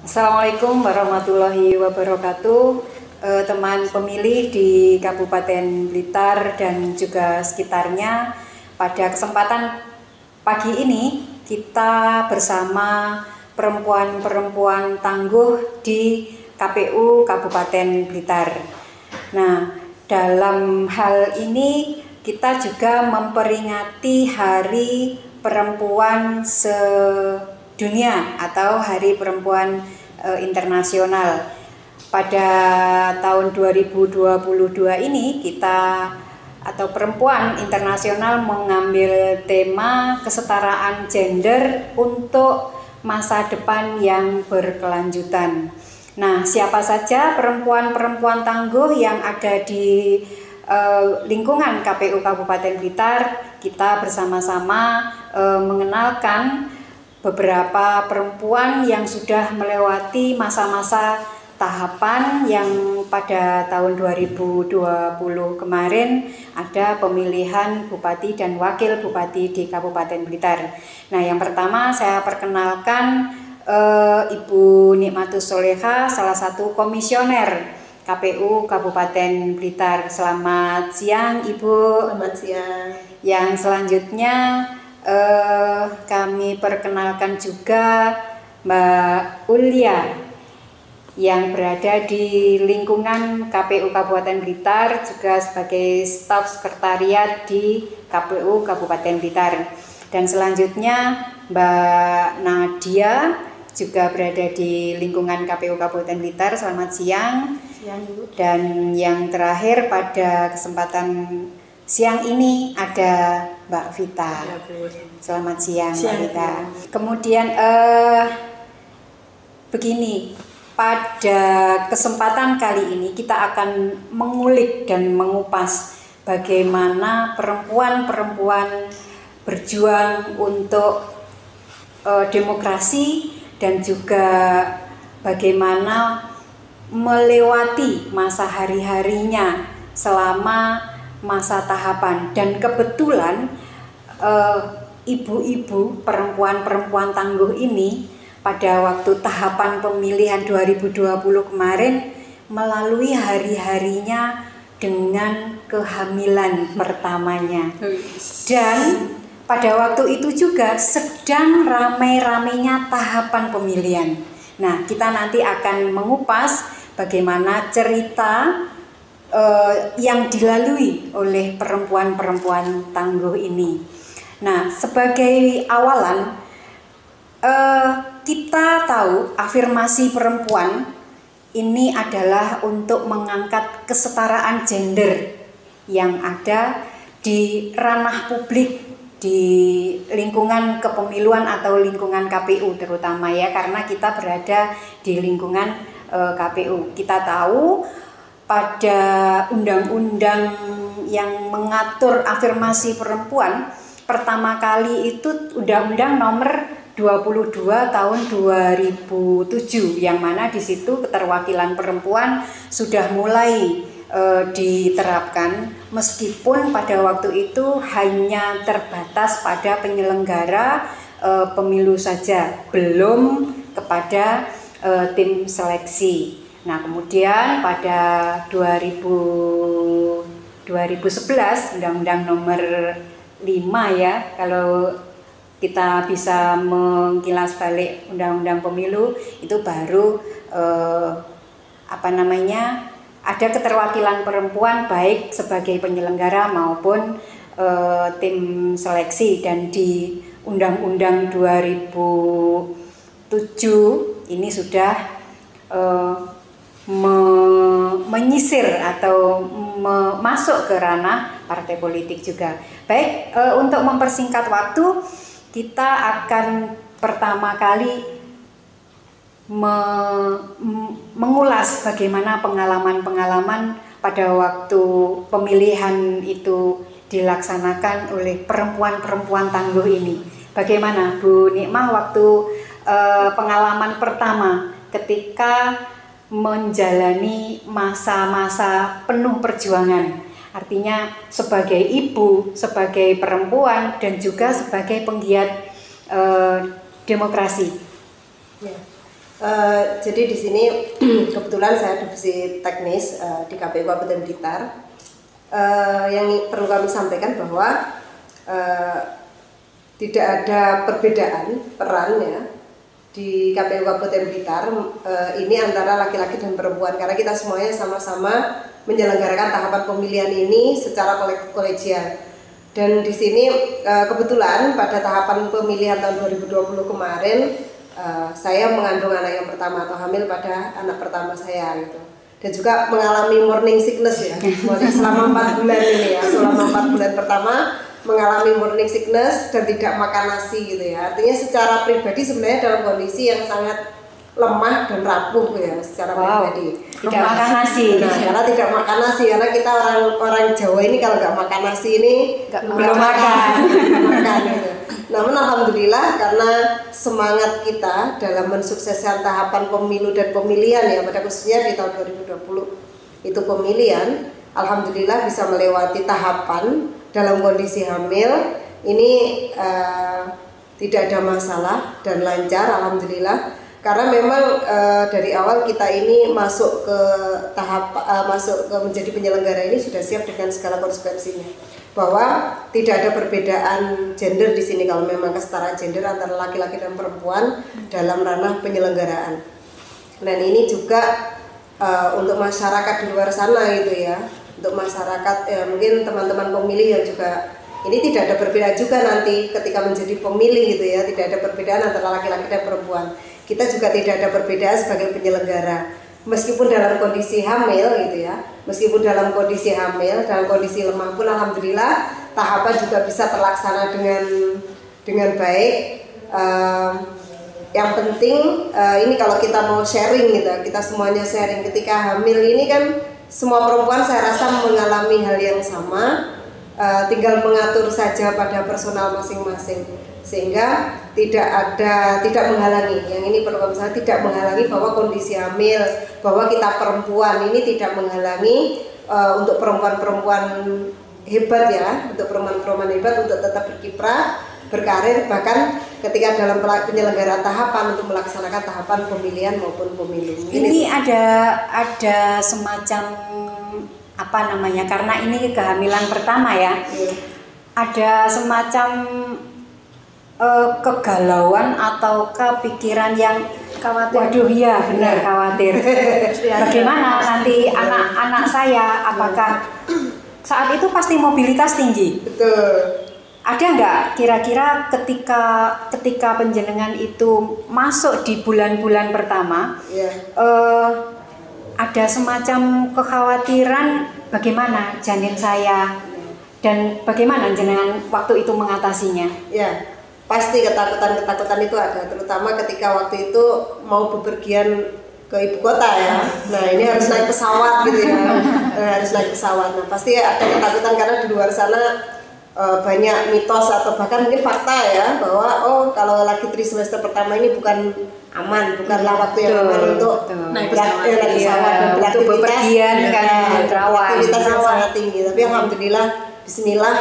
Assalamualaikum warahmatullahi wabarakatuh, teman pemilih di Kabupaten Blitar dan juga sekitarnya. Pada kesempatan pagi ini kita bersama perempuan-perempuan tangguh di KPU Kabupaten Blitar. Nah, dalam hal ini kita juga memperingati Hari Perempuan Sedunia atau Hari Perempuan Internasional. Pada tahun 2022 ini kita atau Perempuan Internasional mengambil tema kesetaraan gender untuk masa depan yang berkelanjutan. Nah, siapa saja perempuan-perempuan tangguh yang ada di lingkungan KPU Kabupaten Blitar? Kita bersama-sama mengenalkan beberapa perempuan yang sudah melewati masa-masa tahapan yang pada tahun 2020 kemarin ada pemilihan bupati dan wakil bupati di Kabupaten Blitar. Nah, yang pertama saya perkenalkan Ibu Nikmatus Soleha, salah satu komisioner KPU Kabupaten Blitar. Selamat siang, Ibu. Selamat siang. Yang selanjutnya kami perkenalkan juga Mbak Ulia yang berada di lingkungan KPU Kabupaten Blitar, juga sebagai staf sekretariat di KPU Kabupaten Blitar. Dan selanjutnya Mbak Nadia juga berada di lingkungan KPU Kabupaten Blitar. Selamat siang. Siang, Ibu. Dan yang terakhir pada kesempatan siang ini ada Mbak Vita. Ya, Bu. Selamat siang, Mbak Siang, Vita. Bu. Kemudian begini, pada kesempatan kali ini kita akan mengulik dan mengupas bagaimana perempuan-perempuan berjuang untuk demokrasi dan juga bagaimana melewati masa hari-harinya selama masa tahapan. Dan kebetulan ibu-ibu perempuan-perempuan tangguh ini pada waktu tahapan pemilihan 2020 kemarin melalui hari-harinya dengan kehamilan pertamanya. Dan pada waktu itu juga sedang ramai-ramainya tahapan pemilihan. Nah, kita nanti akan mengupas bagaimana cerita yang dilalui oleh perempuan-perempuan tangguh ini. Nah, sebagai awalan, kita tahu afirmasi perempuan ini adalah untuk mengangkat kesetaraan gender yang ada di ranah publik, di lingkungan kepemiluan atau lingkungan KPU terutama ya, karena kita berada di lingkungan KPU. Kita tahu pada undang-undang yang mengatur afirmasi perempuan pertama kali itu Undang-Undang Nomor 22 tahun 2007, yang mana di situ keterwakilan perempuan sudah mulai diterapkan, meskipun pada waktu itu hanya terbatas pada penyelenggara pemilu saja, belum kepada tim seleksi. Nah, kemudian pada 2011 Undang-Undang Nomor 5 ya, kalau kita bisa mengkilas balik Undang-Undang Pemilu itu baru ada keterwakilan perempuan baik sebagai penyelenggara maupun tim seleksi. Dan di Undang-Undang 2007 ini sudah menyisir atau masuk ke ranah partai politik juga. Baik, untuk mempersingkat waktu, kita akan pertama kali mengulas bagaimana pengalaman-pengalaman pada waktu pemilihan itu dilaksanakan oleh perempuan-perempuan tangguh ini. Bagaimana Bu Nikmah waktu pengalaman pertama ketika menjalani masa-masa penuh perjuangan, artinya sebagai ibu, sebagai perempuan, dan juga sebagai penggiat demokrasi? Ya. Jadi di sini kebetulan saya divisi teknis di KPU Kabupaten Blitar. Yang perlu kami sampaikan bahwa tidak ada perbedaan perannya di KPU Kabupaten Blitar ini antara laki-laki dan perempuan, karena kita semuanya sama-sama menyelenggarakan tahapan pemilihan ini secara kolegial. Dan di sini kebetulan pada tahapan pemilihan tahun 2020 kemarin saya mengandung anak yang pertama atau hamil pada anak pertama saya gitu. Dan juga mengalami morning sickness ya, selama 4 bulan ini ya, selama 4 bulan pertama mengalami morning sickness dan tidak makan nasi gitu ya. Artinya secara pribadi sebenarnya dalam kondisi yang sangat lemah dan rapuh ya secara pribadi. Tidak makan nasi. Nah, karena tidak makan nasi, karena kita orang Jawa ini kalau nggak makan nasi ini belum makan. Gitu. Namun alhamdulillah karena semangat kita dalam mensukseskan tahapan pemilu dan pemilihan ya, pada khususnya di tahun 2020 itu pemilihan, alhamdulillah bisa melewati tahapan dalam kondisi hamil ini tidak ada masalah dan lancar alhamdulillah. Karena memang dari awal kita ini masuk ke tahap masuk ke menjadi penyelenggara ini sudah siap dengan segala konsekuensinya, bahwa tidak ada perbedaan gender di sini kalau memang kesetaraan gender antara laki-laki dan perempuan dalam ranah penyelenggaraan. Dan ini juga untuk masyarakat di luar sana gitu ya, untuk masyarakat mungkin teman-teman pemilih yang juga ini tidak ada perbedaan juga nanti ketika menjadi pemilih gitu ya, tidak ada perbedaan antara laki-laki dan perempuan. Kita juga tidak ada perbedaan sebagai penyelenggara, meskipun dalam kondisi hamil gitu ya, meskipun dalam kondisi hamil, dalam kondisi lemah pun alhamdulillah tahapan juga bisa terlaksana dengan baik. Yang penting ini kalau kita mau sharing gitu, kita semuanya sharing ketika hamil ini kan semua perempuan saya rasa mengalami hal yang sama, tinggal mengatur saja pada personal masing-masing sehingga tidak menghalangi. Yang ini perlu kami sampaikan, tidak menghalangi bahwa kondisi hamil, bahwa kita perempuan ini tidak menghalangi untuk perempuan-perempuan hebat ya, untuk perempuan-perempuan hebat untuk tetap berkiprah, berkarir, bahkan ketika dalam penyelenggaraan tahapan untuk melaksanakan tahapan pemilihan maupun pemilu. Ini ada semacam apa namanya, karena ini kehamilan pertama ya, ada semacam kegalauan atau kepikiran yang khawatir. Waduh ya benar, khawatir. Bagaimana nanti anak-anak saya, apakah saat itu pasti mobilitas tinggi? Betul. Ada nggak kira-kira ketika penjenengan itu masuk di bulan-bulan pertama, ada semacam kekhawatiran bagaimana janin saya dan bagaimana jenengan waktu itu mengatasinya? Ya, pasti ketakutan itu ada, terutama ketika waktu itu mau bepergian ke ibu kota ya. Nah ini harus naik pesawat gitu ya, harus naik pesawat. Nah pasti ada ketakutan karena di luar sana banyak mitos atau bahkan mungkin fakta ya, bahwa kalau lagi trimester pertama ini bukan aman, bukanlah waktu yang aman untuk naik pesawat, untuk bepergian kan rawan, aktivitas yang sangat tinggi. Tapi alhamdulillah, bismillah,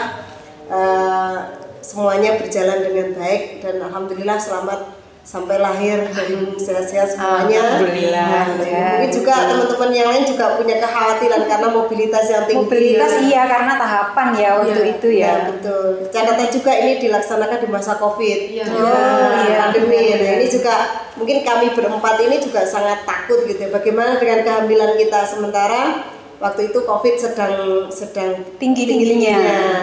semuanya berjalan dengan baik dan alhamdulillah selamat sampai lahir dan sehat-sehat semuanya. Alhamdulillah. Mungkin juga teman-teman yang lain juga punya kekhawatiran karena mobilitas yang tinggi. Mobilitas iya, karena tahapan ya waktu itu ya. Betul. Catatan juga ini dilaksanakan di masa COVID. Pandemi. Nah ini juga mungkin kami berempat ini juga sangat takut gitu. Bagaimana dengan kehamilan kita sementara waktu itu COVID sedang tinggi-tingginya.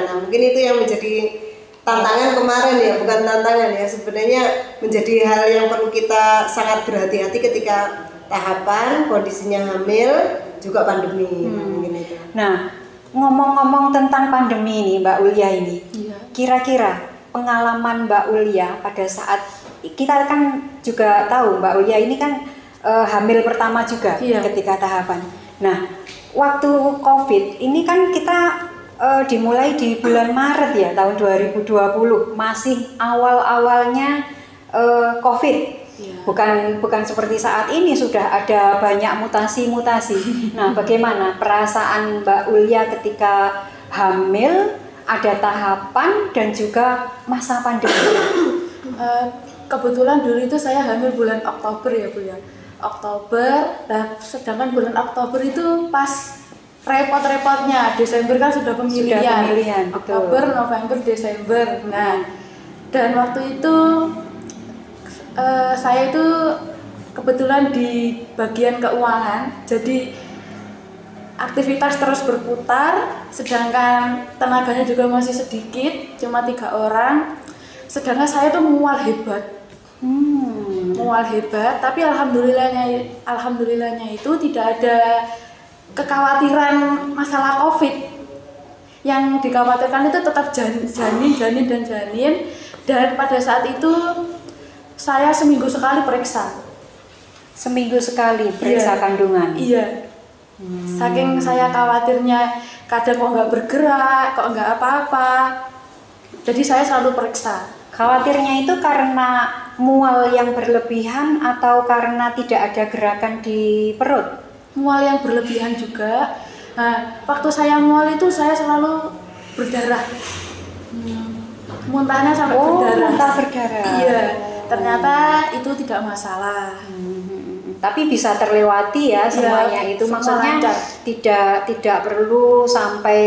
Nah mungkin itu yang menjadi tantangan kemarin ya, bukan tantangan ya, sebenarnya menjadi hal yang perlu kita sangat berhati-hati ketika tahapan kondisinya hamil juga pandemi. Itu. Nah, ngomong-ngomong tentang pandemi ini Mbak Ulya ini, kira-kira pengalaman Mbak Ulya pada saat kita kan juga tahu Mbak Ulya ini kan hamil pertama juga ketika tahapan. Nah, waktu COVID ini kan kita dimulai di bulan Maret ya tahun 2020, masih awal-awalnya COVID. Bukan seperti saat ini sudah ada banyak mutasi-mutasi. Nah, bagaimana perasaan Mbak Ulya ketika hamil, ada tahapan dan juga masa pandemi? Kebetulan dulu itu saya hamil bulan Oktober ya Bu ya. Oktober, nah sedangkan bulan Oktober itu pas repot-repotnya, Desember kan sudah pemilihan, Oktober, November, Desember. Nah, dan waktu itu saya itu kebetulan di bagian keuangan, jadi aktivitas terus berputar, sedangkan tenaganya juga masih sedikit, cuma 3 orang. Sedangkan saya tuh mual hebat, tapi alhamdulillahnya itu tidak ada kekhawatiran masalah COVID. Yang dikhawatirkan itu tetap janin, dan pada saat itu saya seminggu sekali periksa. Seminggu sekali periksa kandungan? Iya. Saking saya khawatirnya kadang kok nggak bergerak, kok nggak apa-apa, jadi saya selalu periksa. Khawatirnya itu karena mual yang berlebihan atau karena tidak ada gerakan di perut? Mual yang berlebihan juga. Nah, waktu saya mual itu saya selalu berdarah. Muntahnya sampai berdarah. Muntah berdarah. Iya, ternyata itu tidak masalah. Tapi bisa terlewati ya semuanya itu. Maksudnya tidak perlu sampai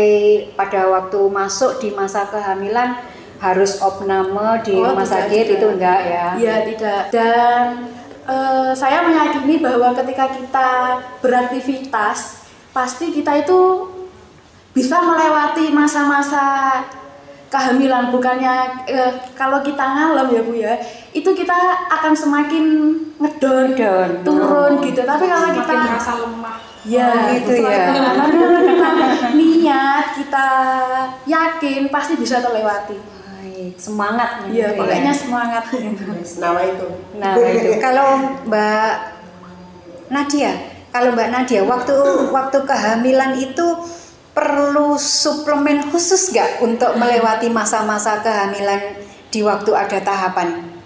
pada waktu masuk di masa kehamilan harus opname di rumah sakit, itu enggak ya? Iya, tidak. Dan saya meyakini bahwa ketika kita beraktivitas, pasti kita itu bisa melewati masa-masa kehamilan. Bukannya kalau kita ngalem ya Bu ya, itu kita akan semakin ngedon, turun gitu. Tapi kalau kita merasa lemah, ya gitu ya. Kalau kita niat, kita yakin pasti bisa terlewati. Semangat ya, pokoknya semangat. Nah itu. Kalau Mbak Nadia, waktu kehamilan itu perlu suplemen khusus nggak untuk melewati masa-masa kehamilan di waktu ada tahapan?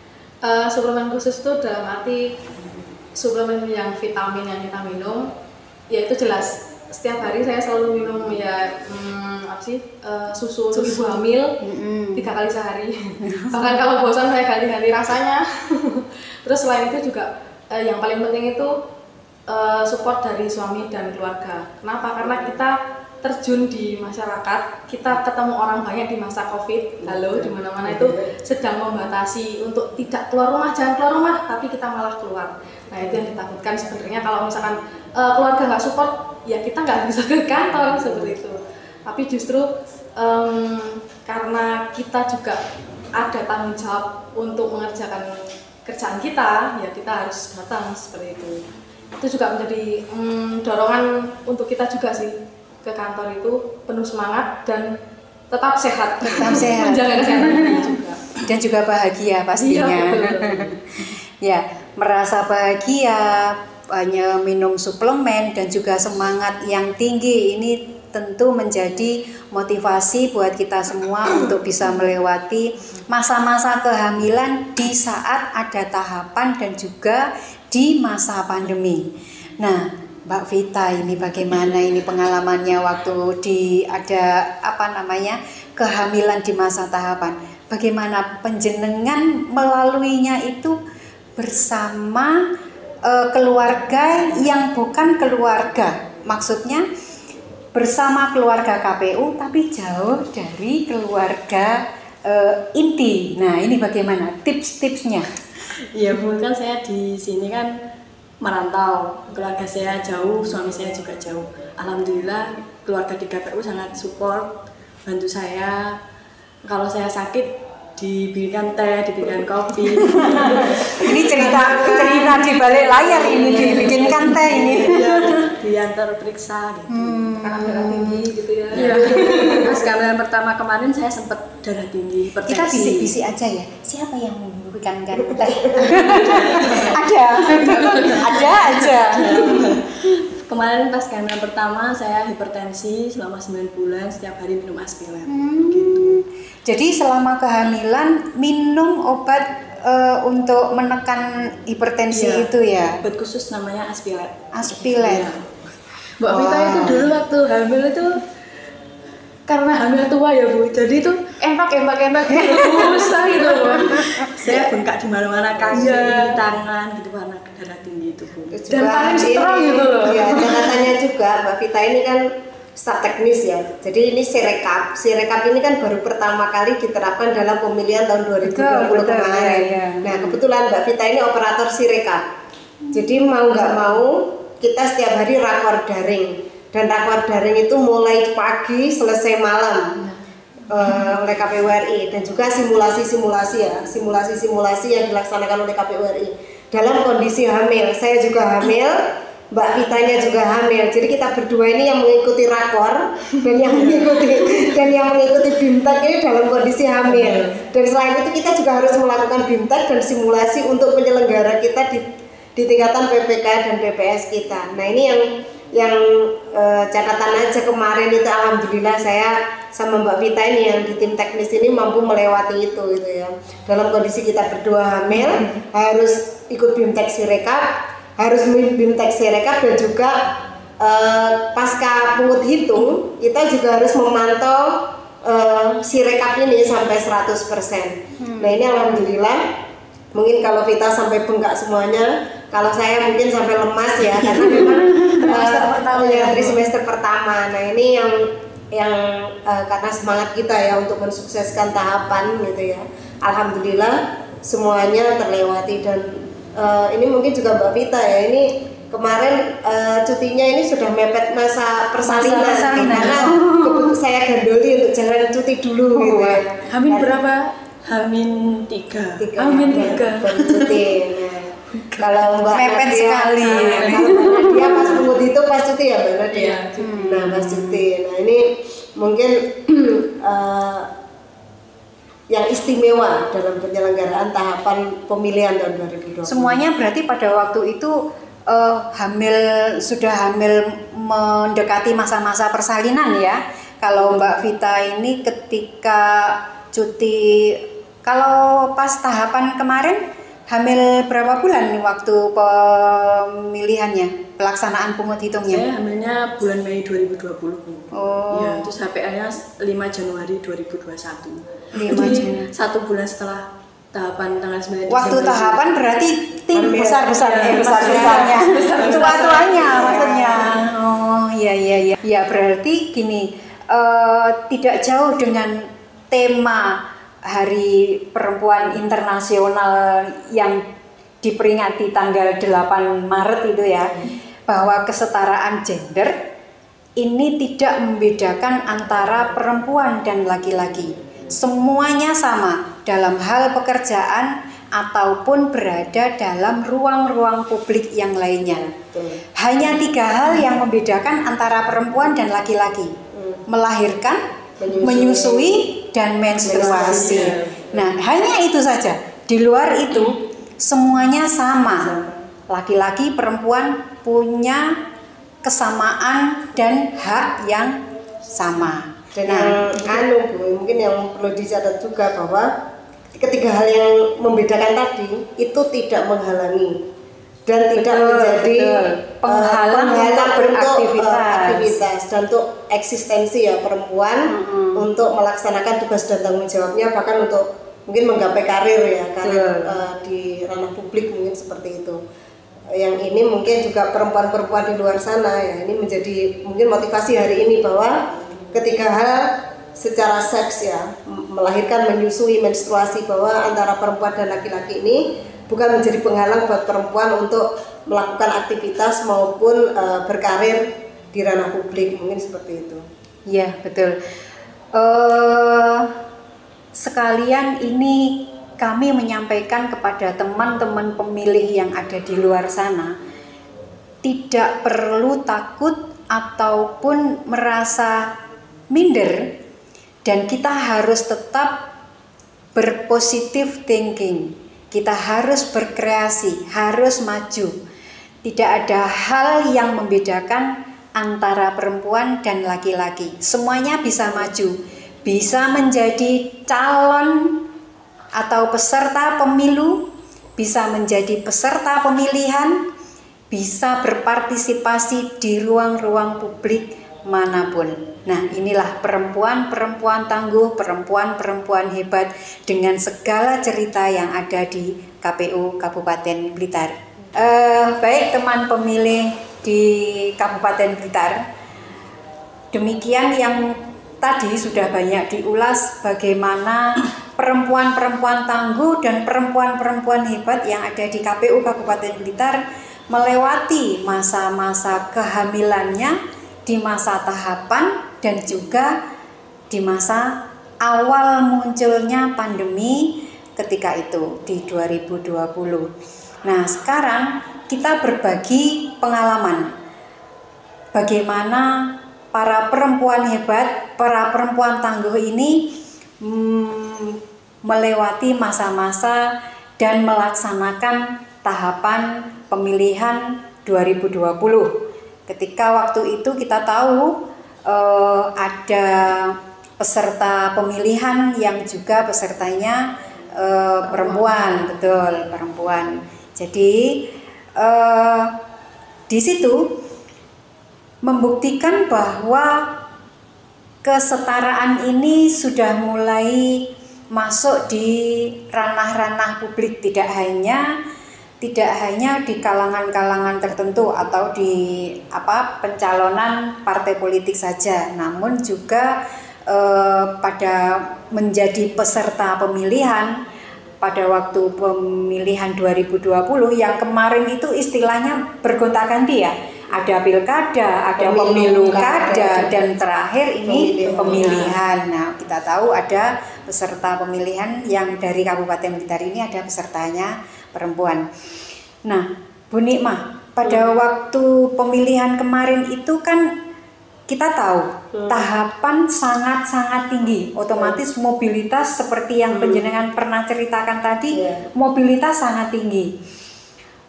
Suplemen khusus itu dalam arti suplemen yang vitamin yang kita minum, ya itu jelas. Setiap hari saya selalu minum ya susu untuk ibu hamil 3 kali sehari. Bahkan kalau bosan saya ganti-ganti rasanya. Terus selain itu juga yang paling penting itu support dari suami dan keluarga. Kenapa? Karena kita terjun di masyarakat, kita ketemu orang banyak di masa COVID, di mana-mana itu sedang membatasi untuk tidak keluar rumah, jangan keluar rumah, tapi kita malah keluar. Nah itu yang ditakutkan sebenarnya kalau misalkan keluarga nggak support, ya kita nggak bisa ke kantor seperti itu. Tapi justru karena kita juga ada tanggung jawab untuk mengerjakan kerjaan kita, ya kita harus datang seperti itu. Itu juga menjadi dorongan untuk kita juga sih. Ke kantor itu penuh semangat dan tetap sehat, menjaga kesehatan juga. Dan juga bahagia pastinya. Ya, merasa bahagia, hanya minum suplemen dan juga semangat yang tinggi ini tentu menjadi motivasi buat kita semua untuk bisa melewati masa-masa kehamilan di saat ada tahapan dan juga di masa pandemi. Nah, Mbak Vita, ini bagaimana ini pengalamannya waktu ada kehamilan di masa tahapan? Bagaimana penjenengan melaluinya itu bersama keluarga yang bukan keluarga? Maksudnya bersama keluarga KPU tapi jauh dari keluarga inti. Nah, ini bagaimana tips-tipsnya? Iya Bu, kan saya di sini kan merantau, keluarga saya jauh, suami saya juga jauh. Alhamdulillah keluarga di KPU sangat support, bantu saya. Kalau saya sakit diberikan teh, diberikan kopi. Ini cerita di balik layar ini, dibikinkan teh ini. Iya, diantar periksa gitu. Karena darah tinggi gitu ya. Iya. Pas kehamilan pertama kemarin saya sempat darah tinggi, hipertensi. Kita bisik-bisik aja ya. Siapa yang memberikan teh? Ada aja. Kemarin pas kehamilan pertama saya hipertensi selama 9 bulan, setiap hari minum Aspilet. Gitu. Jadi selama kehamilan minum obat untuk menekan hipertensi itu ya? Obat khusus namanya Aspilet. Aspilet. Ya. Mbak Vita itu dulu waktu hamil itu karena hamil tua ya Bu, jadi itu empak susah gitu Bu. di mana-mana kaki, tangan gitu warna darah tinggi itu Bu. Dan paling strong gitu loh. Ya, catatannya juga Mbak Vita ini kan staf teknis ya. Jadi ini Sirekap. Sirekap ini kan baru pertama kali diterapkan dalam pemilihan tahun 2020 kemarin. Ya. Nah, kebetulan Mbak Vita ini operator Sirekap. Jadi mau nggak mau kita setiap hari rakor daring. Dan rakor daring itu mulai pagi selesai malam. Oleh KPU RI dan juga simulasi yang dilaksanakan oleh KPU RI dalam kondisi hamil. Saya juga hamil, Mbak Vitanya juga hamil. Jadi kita berdua ini yang mengikuti rakor dan yang mengikuti BIMTEK ini dalam kondisi hamil. Dan selain itu kita juga harus melakukan BIMTEK dan simulasi untuk penyelenggara kita di tingkatan PPK dan PPS kita. Nah ini yang catatan aja kemarin itu alhamdulillah saya sama Mbak Vita ini yang di tim teknis ini mampu melewati itu gitu ya. Dalam kondisi kita berdua hamil harus ikut BIMTEK Sirekap, dan juga pasca pungut hitung kita juga harus memantau Sirekap ini sampai 100%. Nah ini alhamdulillah. Mungkin kalau Vita sampai bengkak semuanya, kalau saya mungkin sampai lemas ya karena memang dari semester pertama. Nah ini yang karena semangat kita ya untuk mensukseskan tahapan gitu ya. Alhamdulillah semuanya terlewati dan ini mungkin juga Mbak Vita ya ini kemarin cutinya ini sudah mepet masa persalinan. Karena saya gandoli untuk jangan cuti dulu gitu ya. Hamin berapa? Hamin 3. Hamin 3 baru cuti. Kalau Mbak mepet Nadia, sekali. Kalau Nadia pas pungut itu pas cuti ya Mbak Nadia. Nah pas cuti. Nah ini mungkin yang istimewa dalam penyelenggaraan tahapan pemilihan tahun 2020. Semuanya berarti pada waktu itu sudah hamil mendekati masa-masa persalinan ya. Kalau Mbak Vita ini ketika cuti, kalau pas tahapan kemarin hamil berapa bulan waktu pemilihannya, pelaksanaan pungut hitungnya? Saya hamilnya bulan Mei 2020 Bu. Oh. Ya, terus HPA-nya 5 Januari 2021. 5 Jadi 1 bulan setelah tahapan tanggal 9 Desember. Waktu tahapan berarti tim besar-besarnya, besar-besarnya, tua-tuanya maksudnya. Oh iya. Ya berarti gini, tidak jauh dengan tema Hari Perempuan Internasional yang diperingati tanggal 8 Maret itu ya, bahwa kesetaraan gender ini tidak membedakan antara perempuan dan laki-laki. Semuanya sama dalam hal pekerjaan ataupun berada dalam ruang-ruang publik yang lainnya. Hanya 3 hal yang membedakan antara perempuan dan laki-laki: melahirkan, menyusui, dan menstruasi. Nah, hanya itu saja. Di luar itu semuanya sama. Laki-laki, perempuan punya kesamaan dan hak yang sama. Dan mungkin yang perlu dicatat juga bahwa ketiga hal yang membedakan tadi itu tidak menghalangi dan tidak menjadi penghalang untuk beraktivitas dan untuk eksistensi ya perempuan untuk melaksanakan tugas dan tanggung jawabnya, bahkan untuk mungkin menggapai karir ya, di ranah publik mungkin seperti itu. Yang ini mungkin juga perempuan-perempuan di luar sana ya, ini menjadi mungkin motivasi hari ini bahwa ketiga hal secara seks ya, melahirkan, menyusui, menstruasi, bahwa antara perempuan dan laki-laki ini bukan menjadi penghalang buat perempuan untuk melakukan aktivitas maupun berkarir di ranah publik, mungkin seperti itu. Iya betul. Sekalian ini kami menyampaikan kepada teman-teman pemilih yang ada di luar sana, tidak perlu takut ataupun merasa minder, dan kita harus tetap berpositif thinking. Kita harus berkreasi, harus maju. Tidak ada hal yang membedakan antara perempuan dan laki-laki. Semuanya bisa maju, bisa menjadi calon atau peserta pemilu, bisa menjadi peserta pemilihan, bisa berpartisipasi di ruang-ruang publik manapun. Nah, inilah perempuan-perempuan tangguh, perempuan-perempuan hebat dengan segala cerita yang ada di KPU Kabupaten Blitar. Baik teman pemilih di Kabupaten Blitar, demikian yang tadi sudah banyak diulas bagaimana perempuan-perempuan tangguh dan perempuan-perempuan hebat yang ada di KPU Kabupaten Blitar melewati masa-masa kehamilannya, di masa tahapan, dan juga di masa awal munculnya pandemi ketika itu di 2020. Nah, sekarang kita berbagi pengalaman bagaimana para perempuan hebat, para perempuan tangguh ini melewati masa-masa dan melaksanakan tahapan pemilihan 2020. Ketika waktu itu kita tahu ada peserta pemilihan yang juga pesertanya perempuan, betul, perempuan. Jadi di situ membuktikan bahwa kesetaraan ini sudah mulai masuk di ranah-ranah publik, tidak hanya di kalangan-kalangan tertentu atau di pencalonan partai politik saja, namun juga pada menjadi peserta pemilihan pada waktu pemilihan 2020 yang kemarin itu istilahnya bergonta-ganti ya. Ada pilkada, ada pemilu kada, dan terakhir ini pemilihan. Nah, kita tahu ada peserta pemilihan yang dari Kabupaten Blitar ini ada pesertanya perempuan. Nah, Bu Nikmah, pada waktu pemilihan kemarin itu kan kita tahu tahapan sangat-sangat tinggi. Otomatis mobilitas seperti yang penjenengan pernah ceritakan tadi, mobilitas sangat tinggi.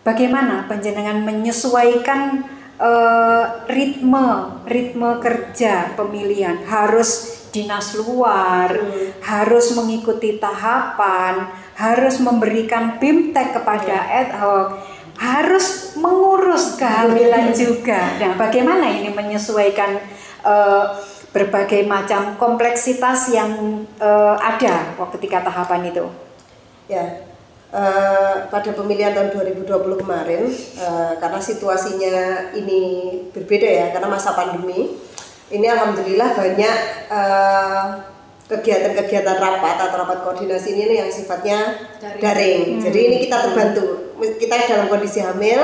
Bagaimana penjenengan menyesuaikan ritme kerja pemilihan? Harus dinas luar, harus mengikuti tahapan, harus memberikan BIMTEK kepada ad hoc, harus mengurus kehamilan juga. Nah, bagaimana ini menyesuaikan berbagai macam kompleksitas yang ada ketika tahapan itu? Ya, pada pemilihan tahun 2020 kemarin, karena situasinya ini berbeda ya, karena masa pandemi. Ini alhamdulillah banyak kegiatan-kegiatan rapat atau rapat koordinasi ini yang sifatnya daring. Jadi ini kita terbantu. Kita dalam kondisi hamil,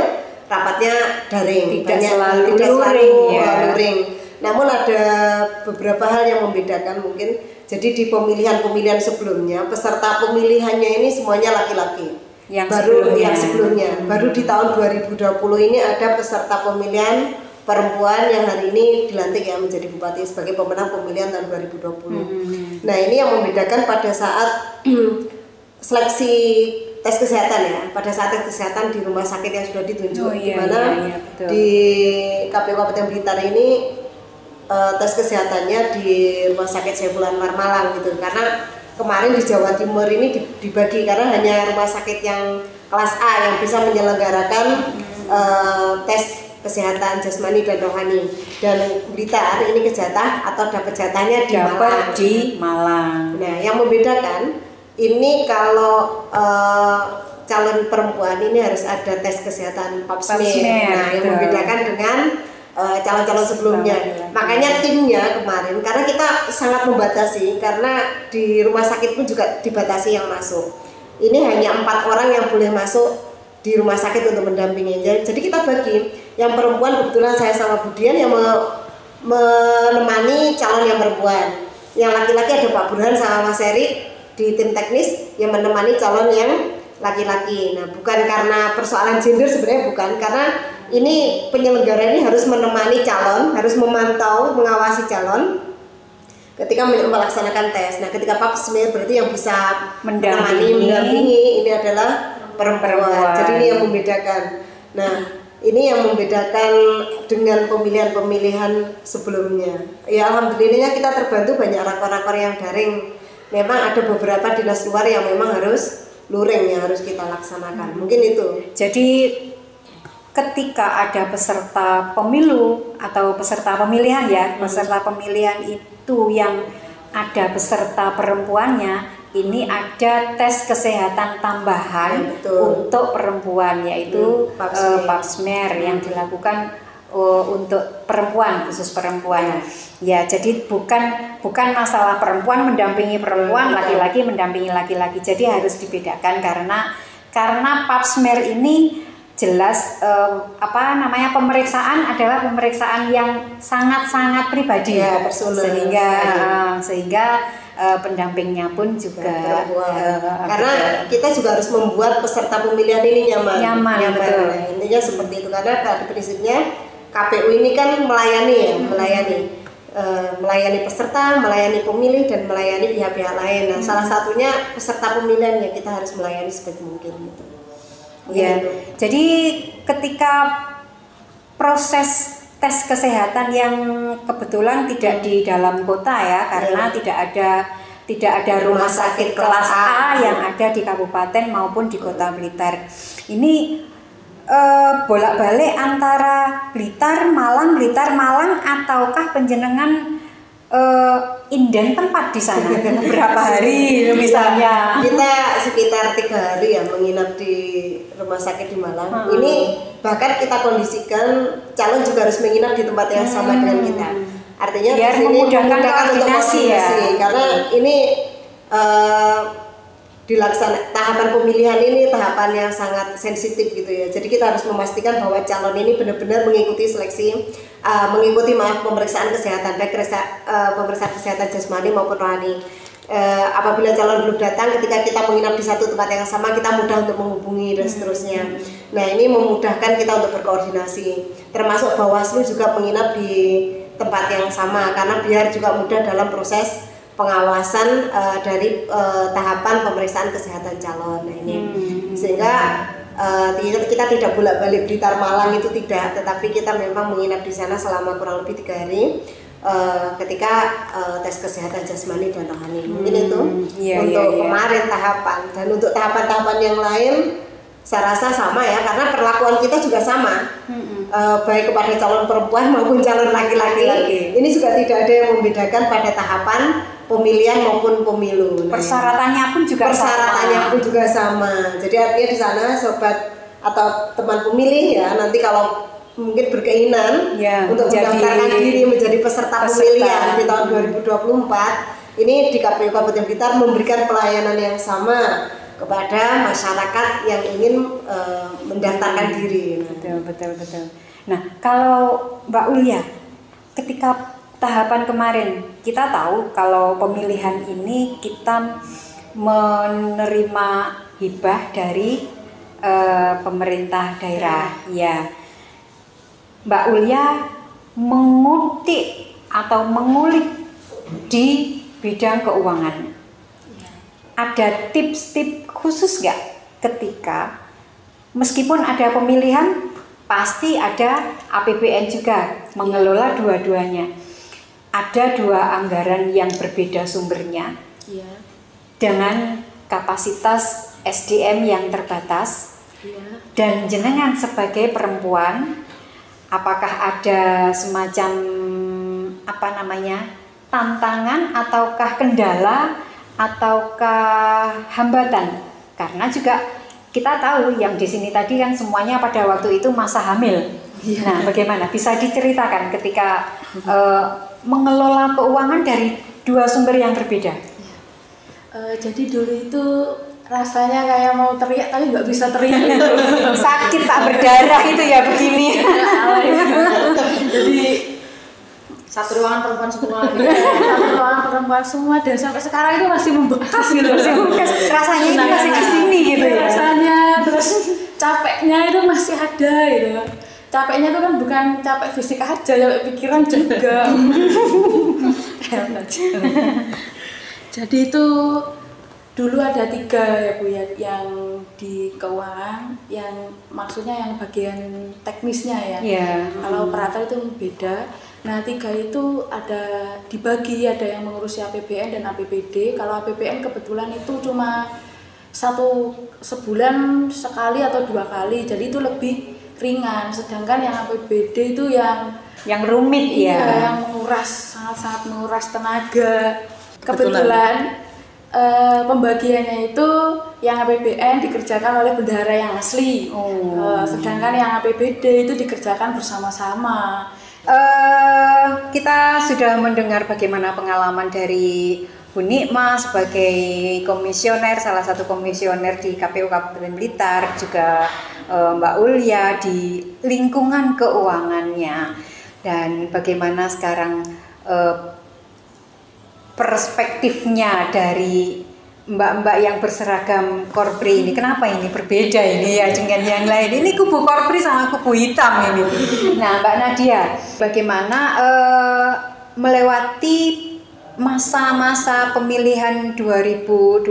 rapatnya daring. Tidak selalu luring. Namun ada beberapa hal yang membedakan mungkin. Jadi di pemilihan-pemilihan sebelumnya, peserta pemilihannya ini semuanya laki-laki. Yang sebelumnya. Baru di tahun 2020 ini ada peserta pemilihan perempuan yang hari ini dilantik ya menjadi bupati sebagai pemenang pemilihan tahun 2020. Nah, ini yang membedakan pada saat seleksi tes kesehatan ya. Pada saat tes kesehatan di rumah sakit yang sudah ditunjuk, di mana di KPU Kabupaten Blitar ini tes kesehatannya di Rumah Sakit Saiful Anwar Malang gitu. Karena kemarin di Jawa Timur ini dibagi karena hanya rumah sakit yang kelas A yang bisa menyelenggarakan tes kesehatan jasmani dan rohani, dan Blitar ini kejatah atau dapat jatahnya di Malang. Nah, yang membedakan ini kalau calon perempuan ini harus ada tes kesehatan pap smear. Nah, yang membedakan dengan calon-calon sebelumnya. Makanya timnya kemarin, karena kita sangat membatasi, karena di rumah sakit pun juga dibatasi yang masuk. Ini hanya 4 orang yang boleh masuk di rumah sakit untuk mendampingi. Jadi kita bagi, yang perempuan kebetulan saya sama Budian yang menemani calon yang perempuan. Yang laki-laki ada Pak Burhan sama Mas Eri di tim teknis yang menemani calon yang laki-laki. Nah, bukan karena persoalan gender sebenarnya, bukan, karena ini penyelenggara ini harus menemani calon, harus memantau, mengawasi calon ketika melaksanakan tes. Nah, ketika pap smear berarti yang bisa mendampingi ini adalah perempuan. Jadi ini yang membedakan. Nah, ini yang membedakan dengan pemilihan-pemilihan sebelumnya. Ya, alhamdulillahnya kita terbantu banyak rakor-rakor yang daring. Memang ada beberapa dinas luar yang memang harus luring yang harus kita laksanakan. Mungkin itu. Jadi ketika ada peserta pemilu atau peserta pemilihan ya, peserta pemilihan itu yang ada peserta perempuannya, ini ada tes kesehatan tambahan untuk perempuan, yaitu pap smear yang dilakukan untuk perempuan, khusus perempuan. Ya, jadi bukan masalah perempuan mendampingi perempuan, laki-laki mendampingi laki-laki. Jadi harus dibedakan karena pap smear ini jelas pemeriksaan adalah pemeriksaan yang sangat-sangat pribadi ya, sehingga pendampingnya pun juga karena kita juga harus membuat peserta pemilihan ini nyaman. Betul. Nah, intinya seperti itu, karena prinsipnya KPU ini kan melayani peserta, melayani pemilih, dan melayani pihak-pihak lain. Nah, salah satunya peserta pemilihan yang kita harus melayani sebaik mungkin gitu. Ya, jadi ketika proses tes kesehatan yang kebetulan tidak di dalam kota ya, karena tidak ada rumah sakit kelas A yang ada di kabupaten maupun di Kota Blitar. Ini bolak-balik antara Blitar Malang, ataukah penjenengan inden tempat di sana berapa hari misalnya? Kita sekitar 3 hari ya menginap di rumah sakit di Malang. Ini bahkan kita kondisikan calon juga harus menginap di tempat yang sama dengan kita. Artinya biar memudahkan koordinasi ya. Karena ini tahapan pemilihan ini tahapan yang sangat sensitif gitu ya. Jadi kita harus memastikan bahwa calon ini benar-benar mengikuti seleksi, pemeriksaan kesehatan, baik pemeriksaan kesehatan jasmani maupun rohani. Apabila calon belum datang, ketika kita menginap di satu tempat yang sama, kita mudah untuk menghubungi dan seterusnya. Nah, ini memudahkan kita untuk berkoordinasi. Termasuk Bawaslu juga menginap di tempat yang sama karena biar juga mudah dalam proses pengawasan dari tahapan pemeriksaan kesehatan calon. Nah, ini sehingga kita tidak bolak-balik Blitar Malang itu tidak, tetapi kita memang menginap di sana selama kurang lebih 3 hari ketika tes kesehatan jasmani dan rohani. Mungkin itu untuk kemarin tahapan, dan untuk tahapan-tahapan yang lain saya rasa sama ya, karena perlakuan kita juga sama. Baik kepada calon perempuan maupun calon laki-laki. Ini juga tidak ada yang membedakan pada tahapan pemilihan maupun pemilu. Persyaratannya pun juga sama. Jadi artinya di sana sobat atau teman pemilih ya, nanti kalau mungkin berkeinginan untuk mendaftarkan diri menjadi peserta pemilihan di tahun 2024, ini di KPU Kabupaten Blitar memberikan pelayanan yang sama kepada masyarakat yang ingin mendaftarkan diri. Betul. Nah, kalau Mbak Ulia, ketika tahapan kemarin kita tahu kalau pemilihan ini kita menerima hibah dari pemerintah daerah, ya. Mbak Ulia mengulik atau mengulik di bidang keuangan. Ada tips-tips khusus nggak ketika meskipun ada pemilihan pasti ada APBN juga mengelola dua-duanya. Ada 2 anggaran yang berbeda sumbernya dengan kapasitas SDM yang terbatas. Dan jenengan sebagai perempuan, apakah ada semacam tantangan ataukah kendala ataukah hambatan? Karena juga kita tahu yang di sini tadi kan semuanya pada waktu itu masa hamil. Nah, bagaimana bisa diceritakan ketika mengelola keuangan dari 2 sumber yang berbeda? Jadi dulu itu rasanya kayak mau teriak tapi nggak bisa teriak gitu. Sakit tak berdarah itu ya begini. Jadi satu ruangan perempuan semua gitu. Satu ruangan perempuan semua, dan sampai sekarang itu masih membekas gitu. Rasanya itu masih di sini gitu ya. Rasanya, terus capeknya itu masih ada gitu. Capeknya itu kan bukan capek fisik aja, capek pikiran juga. Jadi itu dulu ada 3 ya Bu ya, yang di keuangan, yang maksudnya yang bagian teknisnya ya. Kalau operator itu beda. Nah 3 itu ada dibagi, ada yang mengurusi APBN dan APBD. Kalau APBN kebetulan itu cuma sebulan sekali atau 2 kali, jadi itu lebih ringan, sedangkan yang APBD itu yang rumit iya, ya. yang sangat menguras tenaga. Kebetulan pembagiannya itu yang APBN dikerjakan oleh bendahara yang asli, sedangkan yang APBD itu dikerjakan bersama-sama. Kita sudah mendengar bagaimana pengalaman dari Bu Nikma sebagai komisioner, salah satu komisioner di KPU Kabupaten Blitar, juga Mbak Ulya di lingkungan keuangannya, dan bagaimana sekarang perspektifnya dari mbak-mbak yang berseragam korpri ini. Kenapa ini berbeda ini ya dengan yang lain? Ini kubu korpri sama kubu hitam ini. Nah, Mbak Nadia, bagaimana melewati masa-masa pemilihan 2020,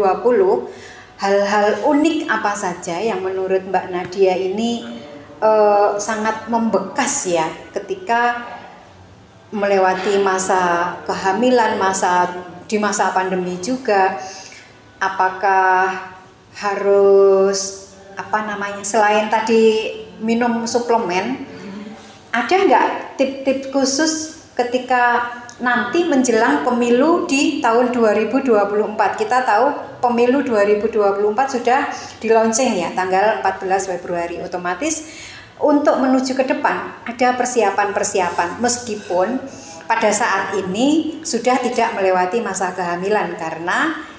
hal-hal unik apa saja yang menurut Mbak Nadia ini sangat membekas ya ketika melewati masa kehamilan, di masa pandemi juga? Apakah harus selain tadi minum suplemen, ada nggak tip-tip khusus ketika nanti menjelang pemilu di tahun 2024? Kita tahu pemilu 2024 sudah di launching ya tanggal 14 Februari. Otomatis untuk menuju ke depan ada persiapan-persiapan, meskipun pada saat ini sudah tidak melewati masa kehamilan karena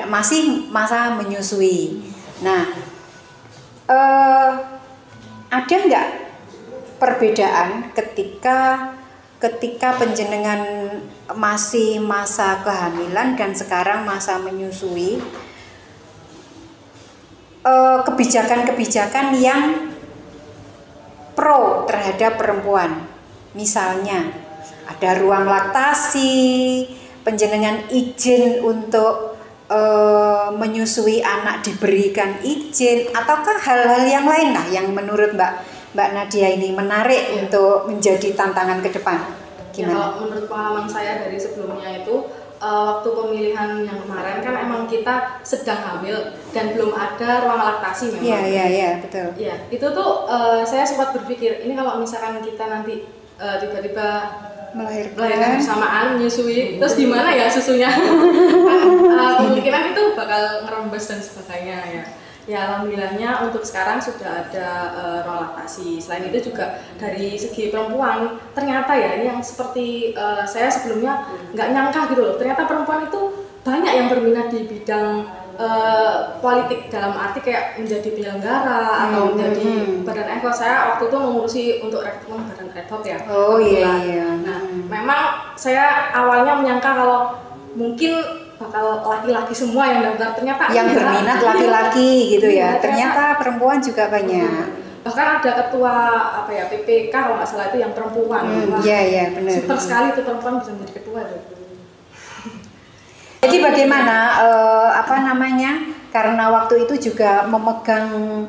masih masa menyusui. Nah, ada nggak perbedaan ketika penjenengan masih masa kehamilan dan sekarang masa menyusui, kebijakan-kebijakan yang pro terhadap perempuan? Misalnya ada ruang laktasi, penjenengan izin untuk menyusui anak diberikan izin, ataukah hal-hal yang lain yang menurut Mbak Nadia ini menarik untuk menjadi tantangan ke depan? Gimana? Ya, kalau menurut pengalaman saya dari sebelumnya itu, waktu pemilihan yang kemarin kan emang kita sedang hamil dan belum ada ruang laktasi memang. Iya, betul. Ya, itu tuh saya sempat berpikir, ini kalau misalkan kita nanti tiba-tiba melahirkan bersamaan, menyusui, terus gimana ya susunya? Kan kemungkinan itu bakal ngerembes dan sebagainya ya. Ya, alhamdulillahnya untuk sekarang sudah ada ruang laktasi. Selain itu juga dari segi perempuan, ternyata ya ini yang seperti saya sebelumnya nggak nyangka gitu loh. Ternyata perempuan itu banyak yang berminat di bidang politik, dalam arti kayak menjadi penyelenggara atau menjadi badan ad hoc. Saya waktu itu mengurusi untuk rekrutmen badan ad hoc ya. Oh iya. Nah, memang saya awalnya menyangka kalau mungkin bakal laki-laki semua yang daftar, ternyata yang berminat laki-laki gitu ya. Ternyata perempuan juga banyak. Bahkan ada ketua PPK kalau nggak salah itu yang perempuan. Iya, benar. Super sekali itu perempuan bisa menjadi ketua deh. Jadi bagaimana karena waktu itu juga memegang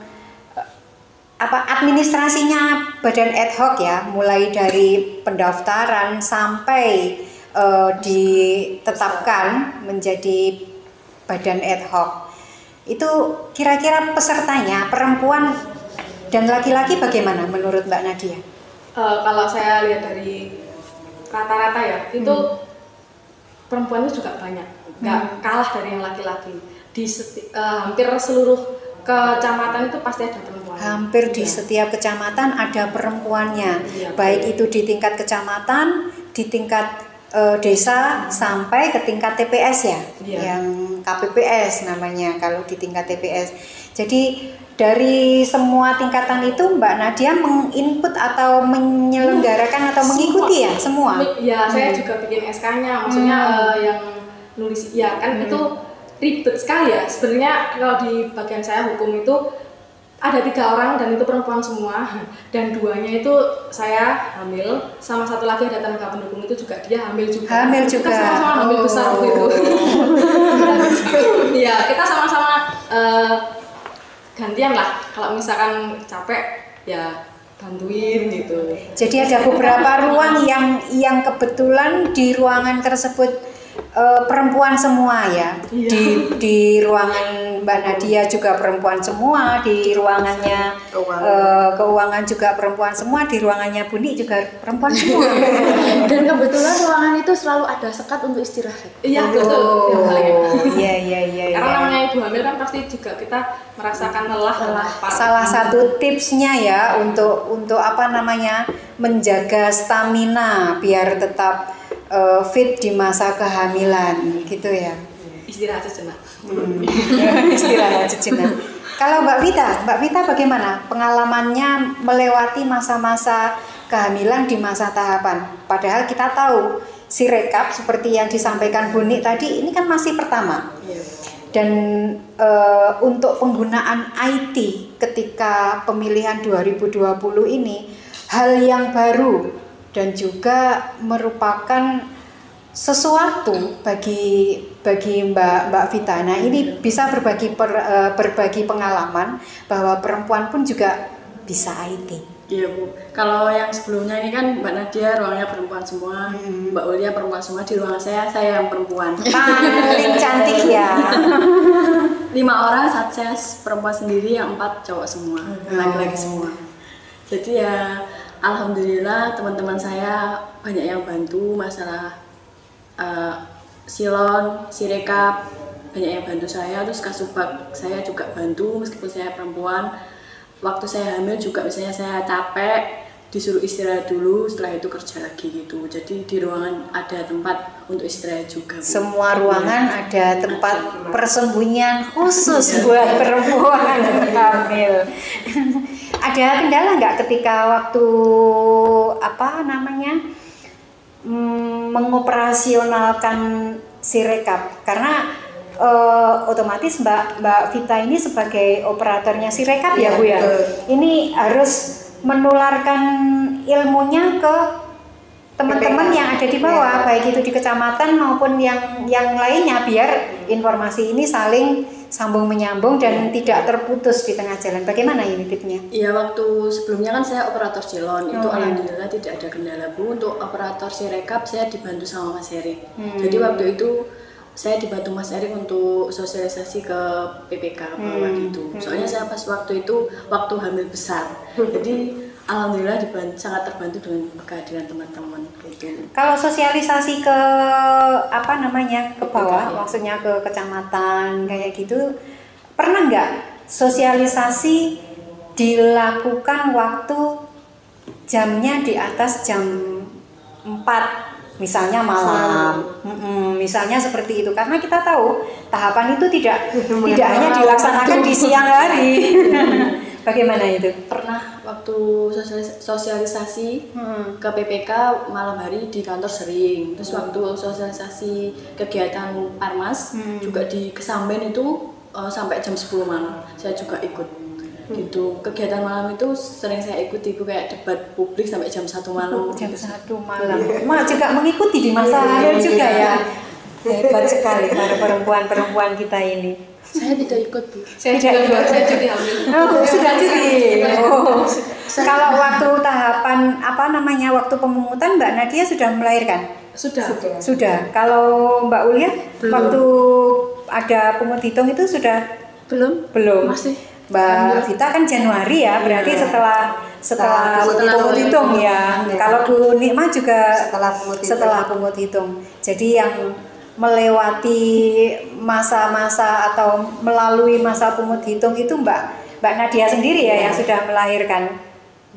administrasinya badan ad hoc ya, mulai dari pendaftaran sampai ditetapkan menjadi badan ad hoc. Itu kira-kira pesertanya perempuan dan laki-laki bagaimana menurut Mbak Nadia? Kalau saya lihat dari rata-rata ya, itu perempuan itu juga banyak, nggak kalah dari yang laki-laki. Di hampir seluruh kecamatan itu pasti ada perempuan. Hampir di setiap kecamatan ada perempuannya, baik itu di tingkat kecamatan, di tingkat desa, sampai ke tingkat TPS ya, yang KPPS namanya kalau di tingkat TPS. Jadi dari semua tingkatan itu Mbak Nadia menginput atau menyelenggarakan atau mengikuti ya semua? Ya, saya juga bikin SK-nya, maksudnya yang nulis ya kan itu ribet sekali ya. Sebenarnya kalau di bagian saya hukum itu ada 3 orang dan itu perempuan semua, dan 2-nya itu saya hamil, sama 1 lagi ada tenaga pendukung itu juga dia hamil juga. Kita sama-sama hamil besar gitu. Ya, kita sama-sama gantian lah. Kalau misalkan capek ya bantuin gitu. Jadi ada beberapa ruang yang kebetulan di ruangan tersebut perempuan semua ya. Di ruangan Mbak Nadia juga perempuan semua, di ruangannya keuangan juga perempuan semua, di ruangannya Buni juga perempuan semua. Dan kebetulan ruangan itu selalu ada sekat untuk istirahat. Iya betul. Iya. Karena namanya ibu hamil kan pasti juga kita merasakan lelah. Salah satu tipsnya ya untuk apa namanya, menjaga stamina biar tetap fit di masa kehamilan gitu ya. Istirahat sejenak. Istirahat sejenak. Kalau Mbak Vita bagaimana pengalamannya melewati masa-masa kehamilan di masa tahapan? Padahal kita tahu Sirekap seperti yang disampaikan Buni tadi ini kan masih pertama. Dan untuk penggunaan IT ketika pemilihan 2020 ini hal yang baru dan juga merupakan sesuatu bagi Mbak Vita. Nah, ini bisa berbagi pengalaman bahwa perempuan pun juga bisa IT. Iya Bu, kalau yang sebelumnya ini kan Mbak Nadia ruangnya perempuan semua, Mbak Ulia perempuan semua, di ruangan saya yang perempuan. Paling cantik ya. 5 orang satses perempuan sendiri, yang 4 cowok semua, laki-laki semua. Jadi ya alhamdulillah teman-teman saya banyak yang bantu masalah silon, sirekap, banyak yang bantu saya. Terus kasubag saya juga bantu meskipun saya perempuan. Waktu saya hamil juga misalnya saya capek, disuruh istirahat dulu, setelah itu kerja lagi gitu. Jadi di ruangan ada tempat untuk istirahat juga. Bu. Semua ruangan ada tempat persembunyian khusus buat perempuan hamil. Ada kendala nggak ketika waktu mengoperasionalkan Sirekap? Karena otomatis Mbak Vita ini sebagai operatornya Sirekap ya Bu ya. Ini harus menularkan ilmunya ke teman-teman yang ada di bawah, baik itu di kecamatan maupun yang lainnya, biar informasi ini saling sambung menyambung dan tidak terputus di tengah jalan. Bagaimana ini tipnya? Iya, waktu sebelumnya kan saya operator silon, itu alhamdulillah tidak ada kendala Bu. Untuk operator Sirekap saya dibantu sama Mas Heri. Jadi waktu itu saya dibantu Mas Erik untuk sosialisasi ke PPK bawah gitu. Soalnya saya pas waktu itu waktu hamil besar. Jadi alhamdulillah sangat terbantu dengan kehadiran teman-teman gitu. Kalau sosialisasi ke ke bawah, maksudnya ke kecamatan kayak gitu, pernah nggak sosialisasi dilakukan waktu jamnya di atas jam 4? Misalnya malam, misalnya seperti itu, karena kita tahu tahapan itu tidak hanya dilaksanakan di siang hari. Bagaimana itu? Pernah waktu sosialisasi ke PPK malam hari di kantor sering. Terus waktu sosialisasi kegiatan Parmas juga di Kesamben itu sampai jam 10 malam saya juga ikut. Gitu. Kegiatan malam itu sering saya ikuti, kayak debat publik sampai jam 1 malam. Jam 1 malam. Mak juga mengikuti di masa hamil juga ya. Hebat sekali para perempuan kita ini. Saya tidak ikut Bu. Saya cuti hamil. Sudah cuti. Kalau waktu tahapan waktu pemungutan Mbak Nadia sudah melahirkan? Sudah. Kalau Mbak Ulia waktu ada pungut hitung itu sudah? Belum. Masih. Mbak Vita kan Januari ya, berarti setelah pungut hitung ya. Kalau Bu Nikmah juga setelah pungut hitung. Jadi yang melewati masa-masa atau melalui masa pungut hitung itu Mbak Nadia sendiri ya yang sudah melahirkan.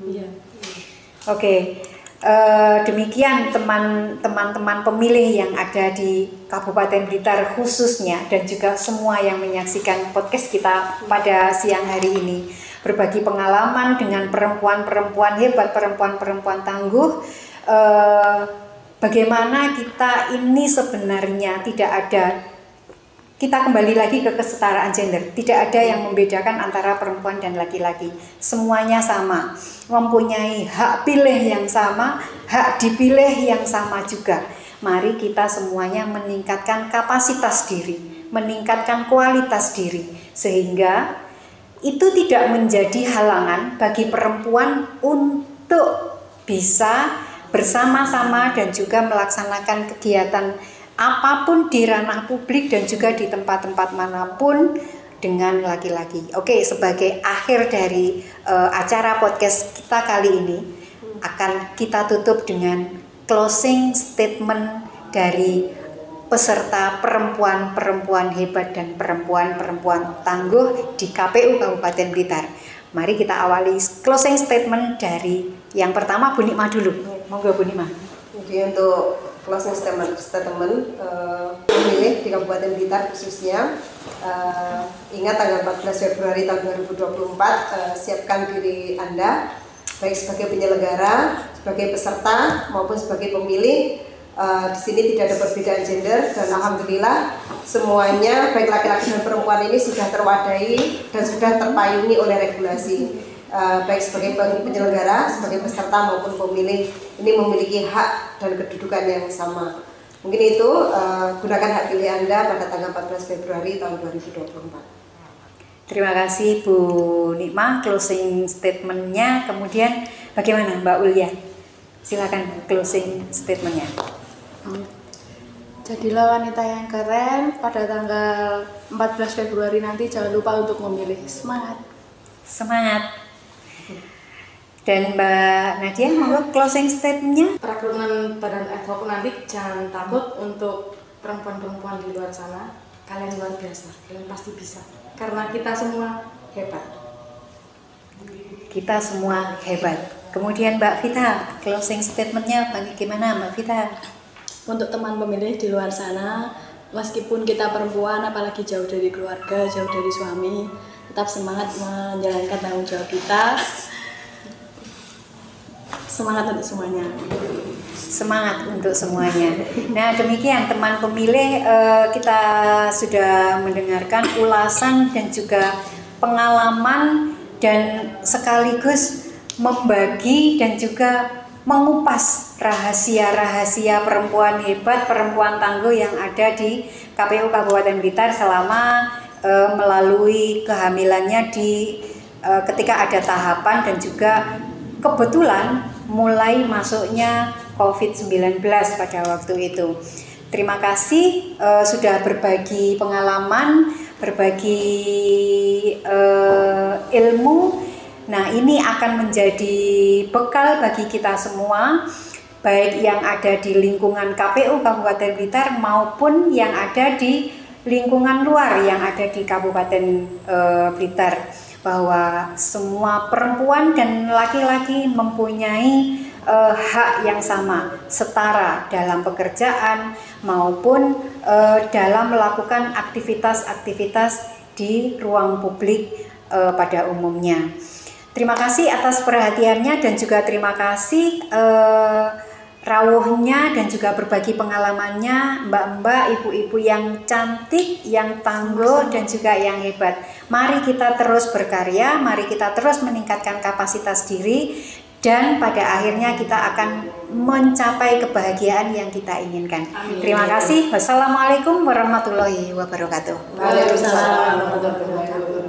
Iya. Oke. Demikian teman-teman pemilih yang ada di Kabupaten Blitar khususnya, dan juga semua yang menyaksikan podcast kita pada siang hari ini, berbagi pengalaman dengan perempuan-perempuan hebat, perempuan-perempuan tangguh, bagaimana kita ini sebenarnya kita kembali lagi ke kesetaraan gender. Tidak ada yang membedakan antara perempuan dan laki-laki. Semuanya sama, mempunyai hak pilih yang sama, hak dipilih yang sama juga. Mari kita semuanya meningkatkan kapasitas diri, meningkatkan kualitas diri, sehingga itu tidak menjadi halangan bagi perempuan untuk bisa bersama-sama dan juga melaksanakan kegiatan apapun di ranah publik dan juga di tempat-tempat manapun dengan laki-laki. Oke, sebagai akhir dari acara podcast kita kali ini akan kita tutup dengan closing statement dari peserta perempuan-perempuan hebat dan perempuan-perempuan tangguh di KPU Kabupaten Blitar. Mari kita awali closing statement dari yang pertama Bu Nikmah dulu. Monggo Bu Nikmah. Jadi untuk closing statement pemilih di Kabupaten Blitar khususnya, ingat tanggal 14 Februari tahun 2024, siapkan diri Anda baik sebagai penyelenggara, sebagai peserta maupun sebagai pemilih. Di sini tidak ada perbedaan gender dan alhamdulillah semuanya baik laki-laki dan perempuan ini sudah terwadahi dan sudah terpayungi oleh regulasi. Baik sebagai penyelenggara, sebagai peserta maupun pemilih ini memiliki hak dan kedudukan yang sama. Mungkin itu gunakan hak pilih Anda pada tanggal 14 Februari tahun 2024. Terima kasih Bu Nikmah closing statementnya. Kemudian bagaimana Mbak Ulia? Silakan closing statementnya. Jadilah wanita yang keren pada tanggal 14 Februari nanti, jangan lupa untuk memilih. Semangat. Semangat. Dan Mbak Nadia mau closing statementnya? Perekrutan badan ad hoc nanti jangan takut untuk perempuan-perempuan di luar sana. Kalian luar biasa, kalian pasti bisa. Karena kita semua hebat. Kita semua hebat. Kemudian Mbak Vita, closing statementnya bagaimana Mbak Vita? Untuk teman pemilih di luar sana, meskipun kita perempuan, apalagi jauh dari keluarga, jauh dari suami, tetap semangat menjalankan tanggung jawab kita. Semangat untuk semuanya. Semangat untuk semuanya. Nah demikian teman pemilih, kita sudah mendengarkan ulasan dan juga pengalaman dan sekaligus membagi dan juga mengupas rahasia-rahasia perempuan hebat, perempuan tangguh yang ada di KPU Kabupaten Blitar selama melalui kehamilannya ketika ada tahapan dan juga kebetulan mulai masuknya COVID-19 pada waktu itu. Terima kasih sudah berbagi pengalaman, berbagi ilmu. Nah, ini akan menjadi bekal bagi kita semua, baik yang ada di lingkungan KPU Kabupaten Blitar maupun yang ada di lingkungan luar yang ada di Kabupaten Blitar, bahwa semua perempuan dan laki-laki mempunyai hak yang sama, setara dalam pekerjaan maupun dalam melakukan aktivitas-aktivitas di ruang publik pada umumnya. Terima kasih atas perhatiannya dan juga terima kasih rawuhnya dan juga berbagi pengalamannya mbak-mbak, ibu-ibu yang cantik, yang tangguh dan juga yang hebat. Mari kita terus berkarya, mari kita terus meningkatkan kapasitas diri dan pada akhirnya kita akan mencapai kebahagiaan yang kita inginkan. Amin. Terima kasih. Wassalamualaikum warahmatullahi wabarakatuh. Waalaikumsalam warahmatullahi wabarakatuh.